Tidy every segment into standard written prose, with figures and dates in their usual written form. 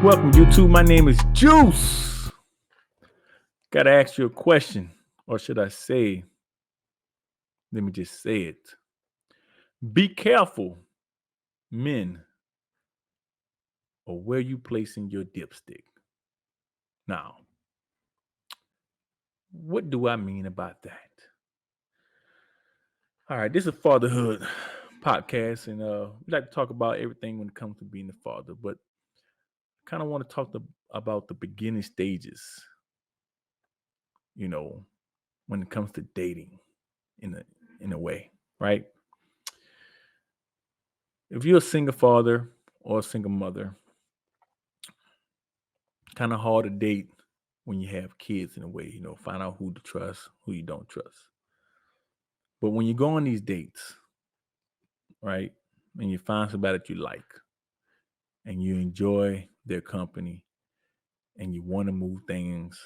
Welcome, YouTube. My name is Juice. Gotta ask you a question, or should I say, let me just say it. Be careful, men, or where you placing your dipstick. Now, what do I mean about that? All right, this is a fatherhood podcast, and we like to talk about everything when it comes to being a father, but I kind of want to talk about the beginning stages, you know, when it comes to dating in a way, right? If you're a single father or a single mother, kind of hard to date when you have kids in a way, find out who to trust, who you don't trust. But when you go on these dates, right, and you find somebody that you like and you enjoy their company and you want to move things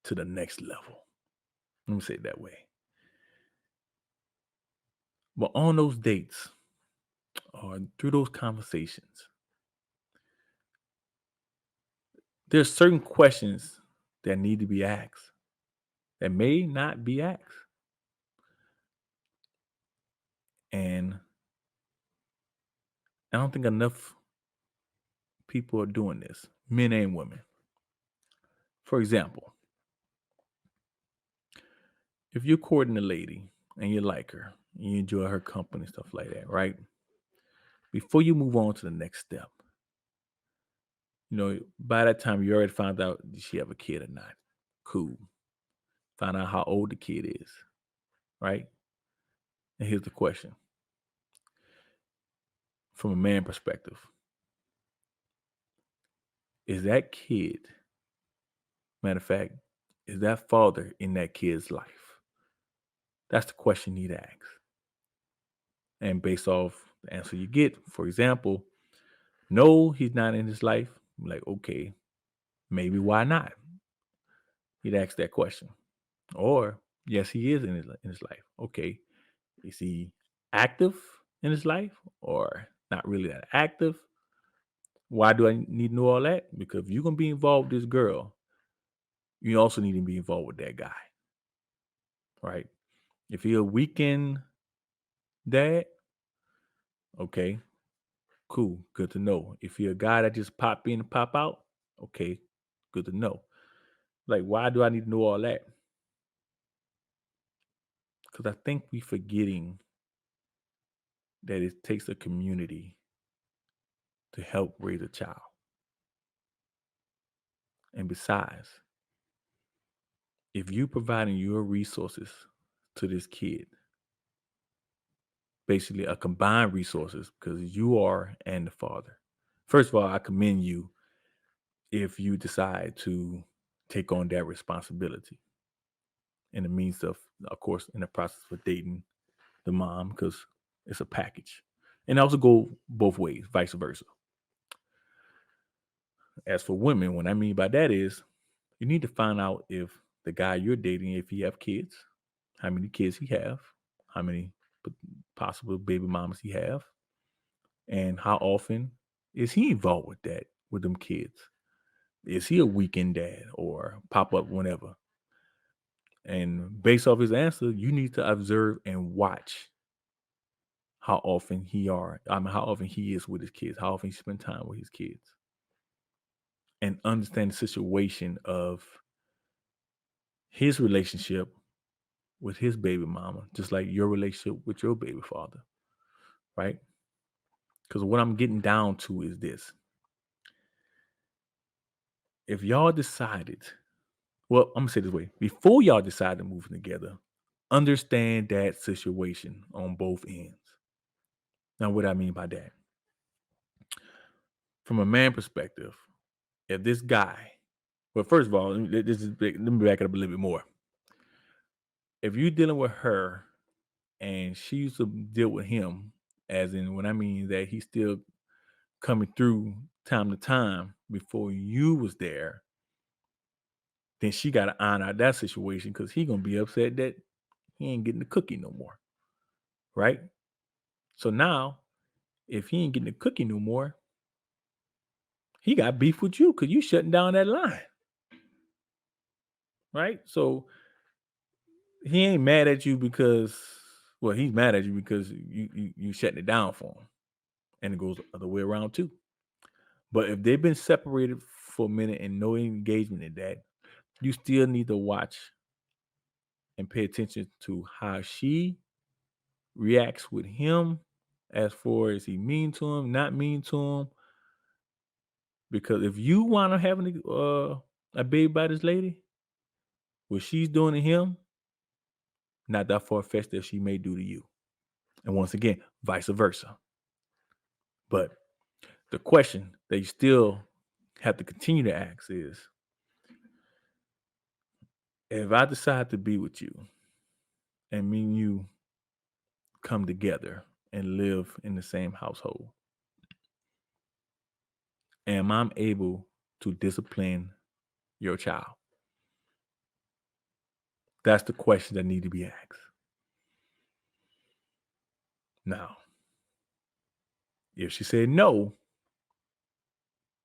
to the next level. Let me say it that way. But on those dates or through those conversations, there's certain questions that need to be asked that may not be asked. And I don't think enough people are doing this, men and women. For example, if you're courting a lady and you like her, and you enjoy her company, stuff like that, right? Before you move on to the next step, by that time you already found out did she have a kid or not. Cool. Find out how old the kid is, right? And here's the question from a man perspective. Is that kid, matter of fact, is that father in that kid's life? That's the question you need to ask. And based off the answer you get, for example, no, he's not in his life. I'm like, okay, maybe why not? He'd ask that question. Or yes, he is in his life. Okay, is he active in his life or not really that active? Why do I need to know all that? Because if you're gonna be involved with this girl, you also need to be involved with that guy, right? If he a weekend dad, okay, cool, good to know. If you're a guy that just pop in and pop out, okay, good to know. Like, why do I need to know all that? Because I think we forgetting that it takes a community to help raise a child. And besides, if you providing your resources to this kid, basically a combined resources, because you are and the father. First of all, I commend you if you decide to take on that responsibility in the means of course, in the process of dating the mom, because it's a package. And also go both ways, vice versa. As for women, what I mean by that is you need to find out if the guy you're dating, if he have kids, how many kids he have, how many possible baby mamas he have, and how often is he involved with that, with them kids. Is he a weekend dad or pop up whenever? And based off his answer, you need to observe and watch how often he is with his kids, how often he spend time with his kids, and understand the situation of his relationship with his baby mama, just like your relationship with your baby father, right? Because what I'm getting down to is this. If y'all decided, well, I'm gonna say it this way, before y'all decide to move together, understand that situation on both ends. Now, what I mean by that, from a man perspective, if this guy, well, first of all, let me back it up a little bit more. If you're dealing with her and she used to deal with him, as in what I mean that he's still coming through time to time before you was there, then she got to iron out that situation because he gonna be upset that he ain't getting the cookie no more, right? So now, if he ain't getting the cookie no more, He got beef with you because you shutting down that line, right? So he ain't mad at you because, well, he's mad at you because you shutting it down for him, and it goes the other way around too. But if they've been separated for a minute and no engagement in that, you still need to watch and pay attention to how she reacts with him, as far as he mean to him, not mean to him. Because if you want to have a baby by this lady, what she's doing to him, not that far fetched that she may do to you. And once again, vice versa. But the question that you still have to continue to ask is, if I decide to be with you and me and you come together and live in the same household, am I able to discipline your child? That's the question that need to be asked. Now, if she said no,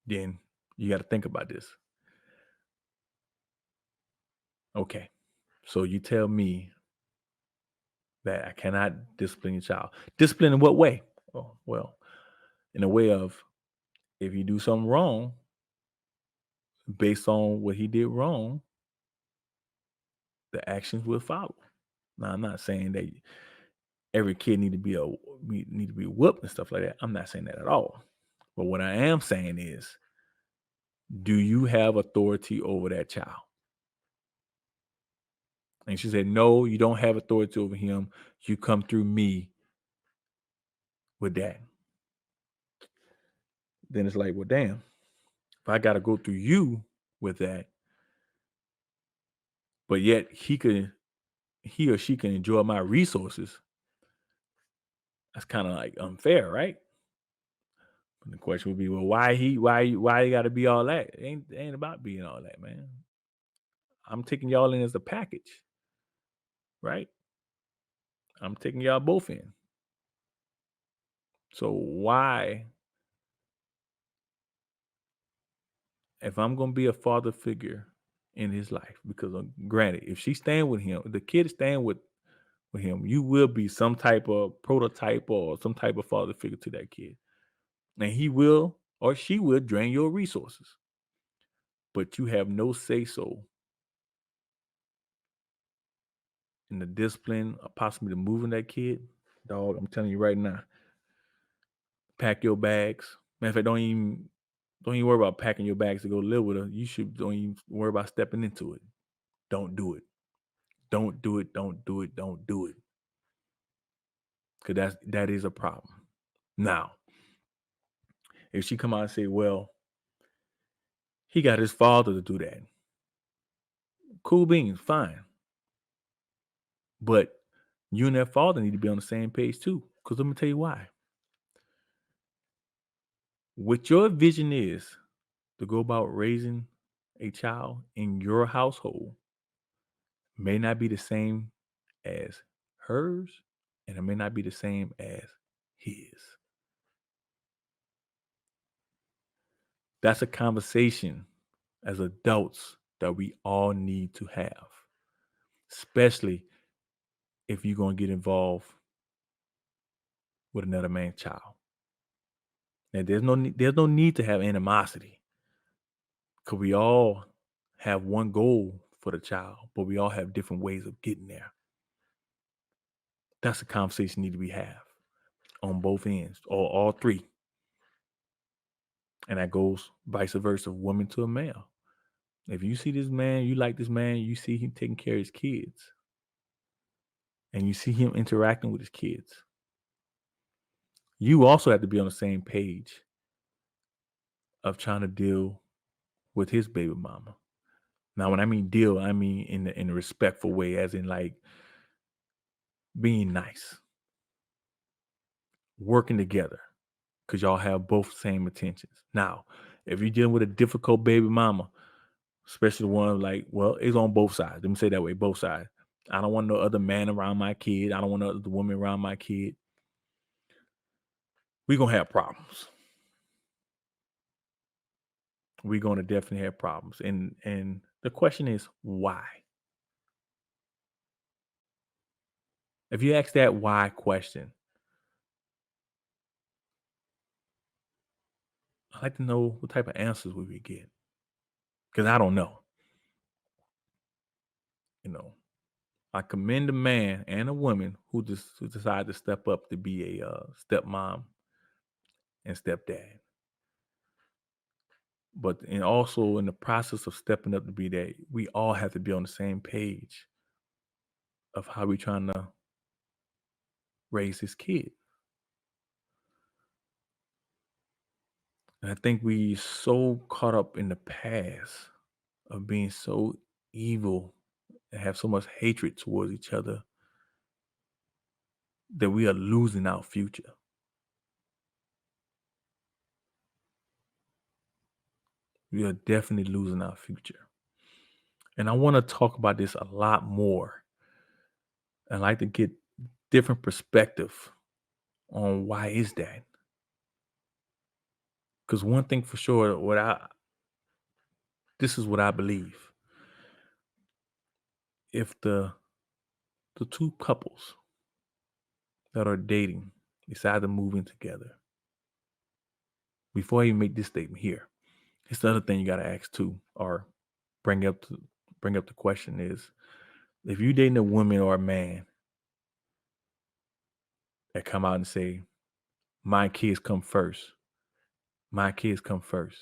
then you got to think about this. Okay, so you tell me that I cannot discipline your child. Discipline in what way? Oh, well, in a way of, if you do something wrong, based on what he did wrong, the actions will follow. Now, I'm not saying that every kid need to be whooped and stuff like that. I'm not saying that at all. But what I am saying is, do you have authority over that child? And she said, no, you don't have authority over him. You come through me with that. Then it's like, well, damn, if I got to go through you with that, but yet he or she can enjoy my resources, that's kind of like unfair, right? And the question would be, well, why you got to be all that? It ain't about being all that, man. I'm taking y'all in as a package, right? I'm taking y'all both in. So why, if I'm gonna be a father figure in his life, because granted, if she's staying with him, the kid is staying with him, you will be some type of prototype or some type of father figure to that kid. And he will or she will drain your resources. But you have no say so in the discipline or possibly the moving that kid. Dog, I'm telling you right now, pack your bags. Matter of fact, don't even worry about packing your bags to go live with her. You should don't even worry about stepping into it. Don't do it. Don't do it. Don't do it. Don't do it. Because that is a problem. Now, if she come out and say, well, he got his father to do that. Cool beans, fine. But you and that father need to be on the same page too. Because let me tell you why. What your vision is to go about raising a child in your household may not be the same as hers, and it may not be the same as his. That's a conversation as adults that we all need to have, especially if you're going to get involved with another man's child. And there's no need to have animosity, because we all have one goal for the child, but we all have different ways of getting there. That's a conversation need to be have on both ends, or all three. And that goes vice versa, woman to a male. If you see this man, you like this man, you see him taking care of his kids, and you see him interacting with his kids, you also have to be on the same page of trying to deal with his baby mama. Now, when I mean deal, I mean in a respectful way, as in like being nice, working together, because y'all have both same intentions. Now, if you're dealing with a difficult baby mama, especially one like, well, it's on both sides. Let me say that way, both sides. I don't want no other man around my kid. I don't want no other woman around my kid. We're gonna have problems. we're going to definitely have problems. And the question is why? If you ask that why question, I'd like to know what type of answers we would get. Because I don't know. You know, I commend a man and a woman who decide to step up to be a stepmom and stepdad. But and also in the process of stepping up to be that, we all have to be on the same page of how we trying to raise his kid. And I think we so caught up in the past of being so evil and have so much hatred towards each other that we are losing our future. We are definitely losing our future. And I want to talk about this a lot more. I like to get different perspective on why is that. Because one thing for sure, this is what I believe. If the two couples that are dating decide to move in together, before I even make this statement here, it's the other thing you gotta ask too, or bring up to bring up the question is, if you dating a woman or a man that come out and say, my kids come first, my kids come first.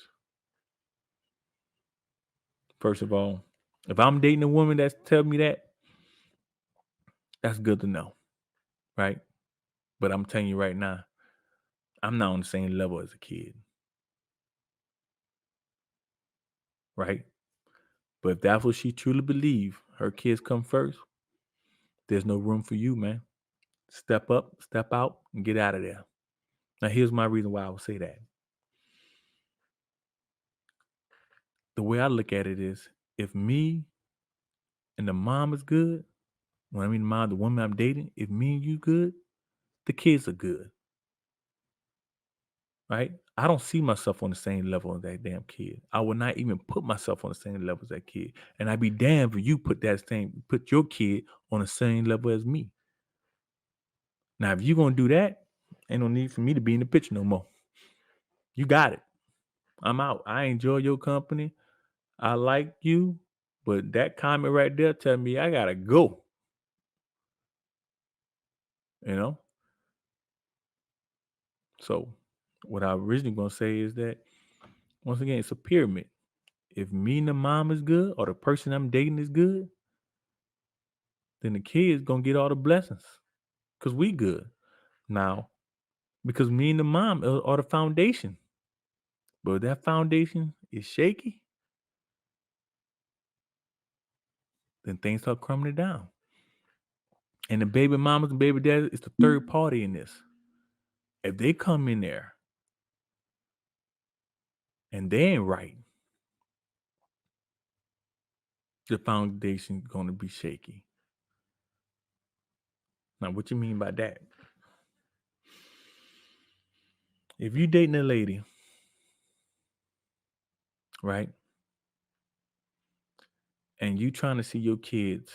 First of all, if I'm dating a woman that's telling me that, that's good to know, right? But I'm telling you right now, I'm not on the same level as a kid, right? But if that's what she truly believe, her kids come first, there's no room for you, man. Step up, step out, and get out of there. Now, here's my reason why I would say that. The way I look at it is, if me and the mom is good, when I mean the mom, the woman I'm dating, if me and you good, the kids are good, right? I don't see myself on the same level as that damn kid. I would not even put myself on the same level as that kid. And I'd be damned if you put your kid on the same level as me. Now, if you're gonna do that, ain't no need for me to be in the picture no more. You got it. I'm out. I enjoy your company. I like you, but that comment right there tell me I gotta go. You know. So, what I originally gonna say is that once again, it's a pyramid. If me and the mom is good, or the person I'm dating is good, then the kids gonna get all the blessings because we good now. Because me and the mom are the foundation. But if that foundation is shaky, then things start crumbling down. And the baby mamas and baby daddies is the third party in this. If they come in there and they ain't right, the foundation gonna be shaky. Now, what you mean by that? If you dating a lady, right, and you trying to see your kids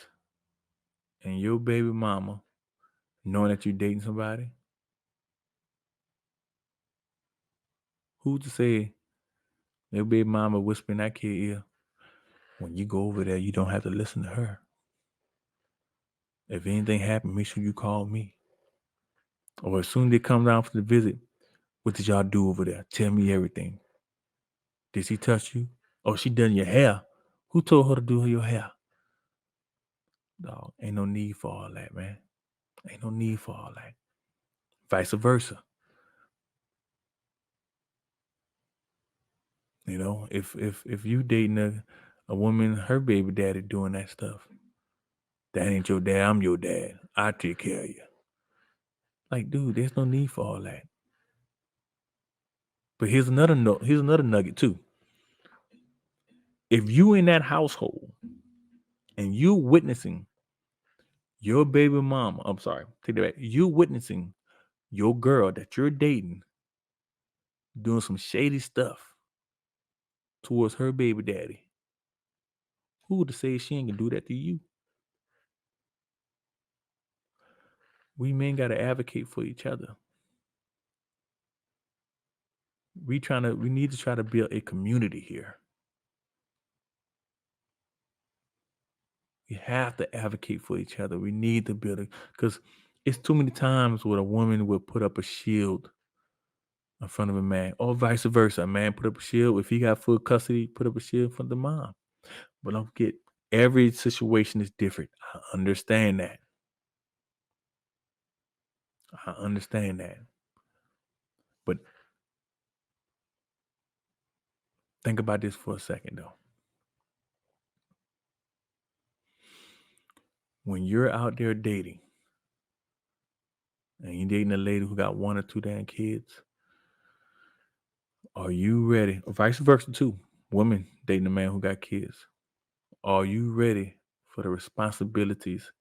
and your baby mama knowing that you're dating somebody, who's to say your baby mama whispering that kid ear, when you go over there, you don't have to listen to her. If anything happens, make sure you call me. Or as soon as they come down for the visit, what did y'all do over there? Tell me everything. Did she touch you? Oh, she done your hair. Who told her to do your hair? Dog, ain't no need for all that, man. Ain't no need for all that. Vice versa. You know, if you dating a woman, her baby daddy doing that stuff, that ain't your dad, I'm your dad. I take care of you. Like, dude, there's no need for all that. But here's another note. Here's another nugget too. If you in that household and you witnessing your baby mama, I'm sorry, take that back. You witnessing your girl that you're dating doing some shady stuff, towards her baby daddy, who to say she ain't gonna do that to you? We men gotta advocate for each other. We need to try to build a community here. We have to advocate for each other. We need to build it because it's too many times where a woman will put up a shield in front of a man, or vice versa. A man put up a shield. If he got full custody, put up a shield for the mom. But don't forget, every situation is different. I understand that. I understand that. But think about this for a second, though. When you're out there dating and you're dating a lady who got one or two damn kids, are you ready? Or vice versa, too. Women dating a man who got kids. Are you ready for the responsibilities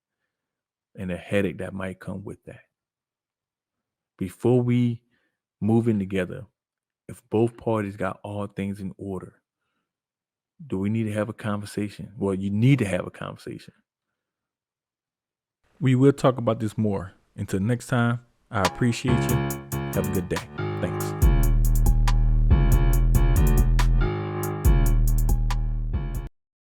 and the headache that might come with that? Before we move in together, if both parties got all things in order, do we need to have a conversation? Well, you need to have a conversation. We will talk about this more. Until next time, I appreciate you. Have a good day.